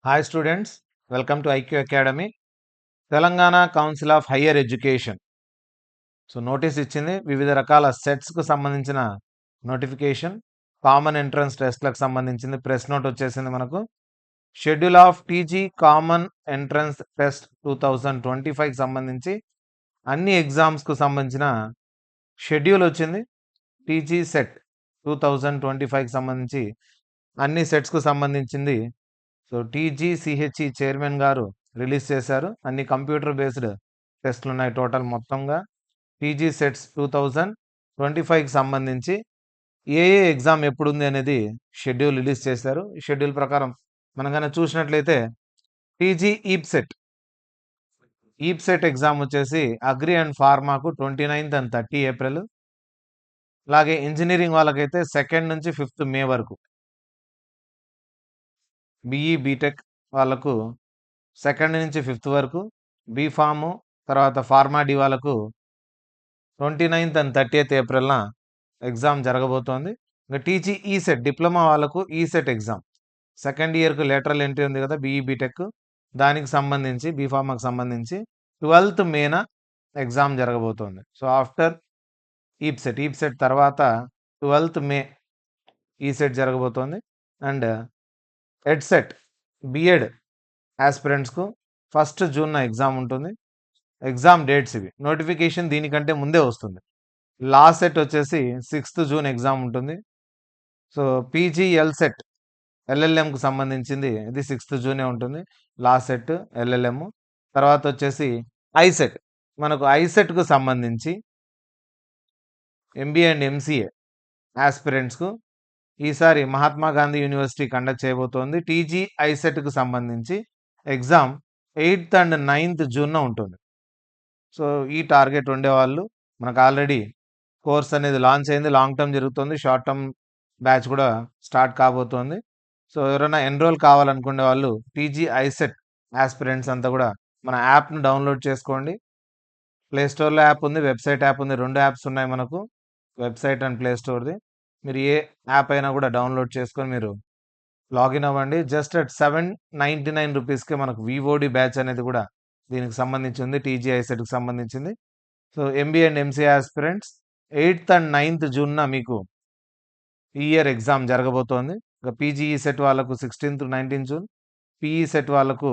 Hi students, welcome to IQ academy. Telangana council of higher education notice ఇచ్చింది. వివిధ రకాల సెట్స్కు సంబంధించిన నోటిఫికేషన్, కామన్ ఎంట్రన్స్ టెస్ట్లకు సంబంధించింది. ప్రెస్ నోట్ వచ్చేసింది మనకు. Schedule of TG common entrance test 2025కి సంబంధించి అన్ని ఎగ్జామ్స్కు సంబంధించిన షెడ్యూల్ వచ్చింది. టీజీ సెట్ 2025కి సంబంధించి అన్ని సెట్స్కు సంబంధించింది. టీజీసీహెచ్ఈ చైర్మన్ గారు రిలీజ్ చేశారు. అన్ని కంప్యూటర్ బేస్డ్ టెస్ట్లు ఉన్నాయి టోటల్ మొత్తంగా. టీజీ సెట్స్ 2025కి సంబంధించి ఏ ఎగ్జామ్ ఎప్పుడు ఉంది అనేది షెడ్యూల్ రిలీజ్ చేశారు. ఈ షెడ్యూల్ ప్రకారం మనం కనుక చూసినట్లయితే టీజీ ఈప్సెట్ ఎగ్జామ్ వచ్చేసి అగ్రి అండ్ ఫార్మాకు 29th and 30 ఏప్రిల్. అలాగే ఇంజనీరింగ్ వాళ్ళకైతే 2nd నుంచి 5th మే వరకు. బీఈ బీటెక్ వాళ్ళకు 2nd నుంచి 5th వరకు. బీఫాము తర్వాత ఫార్మా డి వాళ్ళకు 29th and 30th ఏప్రిల్న ఎగ్జామ్ జరగబోతోంది. ఇంకా టీజీ ఈసెట్ డిప్లొమా వాళ్ళకు ఈసెట్ ఎగ్జామ్ 2nd ఇయర్కు లేటరల్ ఎంట్రీ ఉంది కదా బీఈ బీటెక్, దానికి సంబంధించి బీఫార్మాకు సంబంధించి 12th మేన ఎగ్జామ్ జరగబోతోంది. ఆఫ్టర్ ఈప్సెట్ తర్వాత 12th మే ఈసెట్ జరగబోతోంది. అండ్ ఎడ్సెట్ బిఎడ్ ఆస్పిరెంట్స్కు 1st జూన్ ఎగ్జామ్ ఉంటుంది. ఎగ్జామ్ డేట్స్ ఇవి. నోటిఫికేషన్ దీనికంటే ముందే వస్తుంది. లాస్ట్ సెట్ వచ్చేసి 6th జూన్ ఎగ్జామ్ ఉంటుంది. పీజీ ఎల్సెట్ ఎల్ఎల్ఎంకు సంబంధించింది ఇది 6th జూనే ఉంటుంది. Last set LLM. తర్వాత వచ్చేసి ఐసెట్. మనకు ఐసెట్కు సంబంధించి ఎంబీఏ అండ్ ఎంసీఏ ఆస్పిరెంట్స్కు ఈసారి మహాత్మా గాంధీ యూనివర్సిటీ కండక్ట్ చేయబోతోంది. టీజీ ఐసెట్కు సంబంధించి ఎగ్జామ్ 8th and 9th జూన్న ఉంటుంది. ఈ టార్గెట్ ఉండేవాళ్ళు మనకు ఆల్రెడీ కోర్స్ అనేది లాంచ్ అయింది. లాంగ్ టర్మ్ జరుగుతుంది, షార్ట్ టర్మ్ బ్యాచ్ కూడా స్టార్ట్ కాబోతోంది. ఎవరైనా ఎన్రోల్ కావాలనుకునే వాళ్ళు టీజీ ఐసెట్ ఆస్పిరెంట్స్ అంతా కూడా మన యాప్ను డౌన్లోడ్ చేసుకోండి. ప్లేస్టోర్లో యాప్ ఉంది, వెబ్సైట్ యాప్ ఉంది. 2 యాప్స్ ఉన్నాయి మనకు, వెబ్సైట్ అండ్ ప్లేస్టోర్ది. మీరు ఏ యాప్ అయినా కూడా డౌన్లోడ్ చేసుకొని మీరు లాగిన్ అవ్వండి. జస్ట్ అట్ 799 రూపీస్కే మనకు వివోడి బ్యాచ్ అనేది కూడా దీనికి సంబంధించి ఉంది, టీజీ ఐసెట్కి సంబంధించింది. MBA and MCA aspirants 8th and 9th జూన్న మీకు ఈ ఇయర్ ఎగ్జామ్ జరగబోతోంది. ఇంకా పీజీఈ సెట్ వాళ్ళకు 16th to 19th June, PE set వాళ్ళకు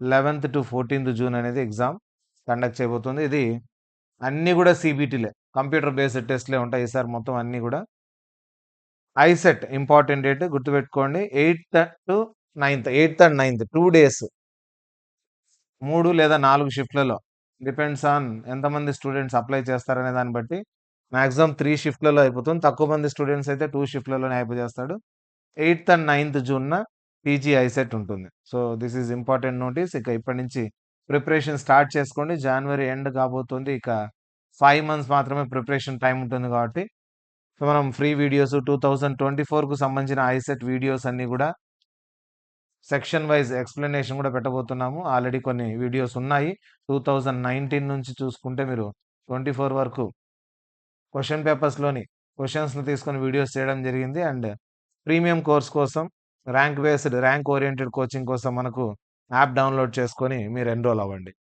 11th to 14th జూన్ అనేది ఎగ్జామ్ కండక్ట్ చేయబోతుంది. ఇది అన్నీ కూడా సిబిటీలే, కంప్యూటర్ బేస్డ్ టెస్ట్లే ఉంటాయి ఈసారి మొత్తం అన్నీ కూడా. ఐసెట్ ఇంపార్టెంట్ డేట్ గుర్తుపెట్టుకోండి, 8th to 9th, 8th and 9th 2 days, 3 లేదా 4 షిఫ్ట్లలో డిపెండ్స్ ఆన్ ఎంతమంది స్టూడెంట్స్ అప్లై చేస్తారనే దాన్ని బట్టి. మ్యాక్సిమం 3 షిఫ్ట్లలో అయిపోతుంది, తక్కువ మంది స్టూడెంట్స్ అయితే 2 షిఫ్ట్లలోనే అయిపోజేస్తాడు. 8th and 9th జూన్న టీజీ ఐసెట్ ఉంటుంది. This is important notice. ఇక ఇప్పటి నుంచి ప్రిపరేషన్ స్టార్ట్ చేసుకోండి. జనవరి ఎండ్ కాబోతుంది. ఇక 5 months మాత్రమే ప్రిపరేషన్ టైం ఉంటుంది కాబట్టి మనం ఫ్రీ వీడియోస్ 2024కు సంబంధించిన ఐసెట్ వీడియోస్ అన్నీ కూడా సెక్షన్ వైజ్ ఎక్స్ప్లెనేషన్ కూడా పెట్టబోతున్నాము. ఆల్రెడీ కొన్ని వీడియోస్ ఉన్నాయి. 2019 నుంచి చూసుకుంటే మీరు 24 వరకు క్వశ్చన్ పేపర్స్లోని క్వశ్చన్స్ని తీసుకొని వీడియోస్ చేయడం జరిగింది. అండ్ ప్రీమియం కోర్స్ కోసం ర్యాంక్ ఓరియంటెడ్ కోచింగ్ కోసం మనకు యాప్ డౌన్లోడ్ చేసుకొని మీరు ఎన్రోల్ అవ్వండి.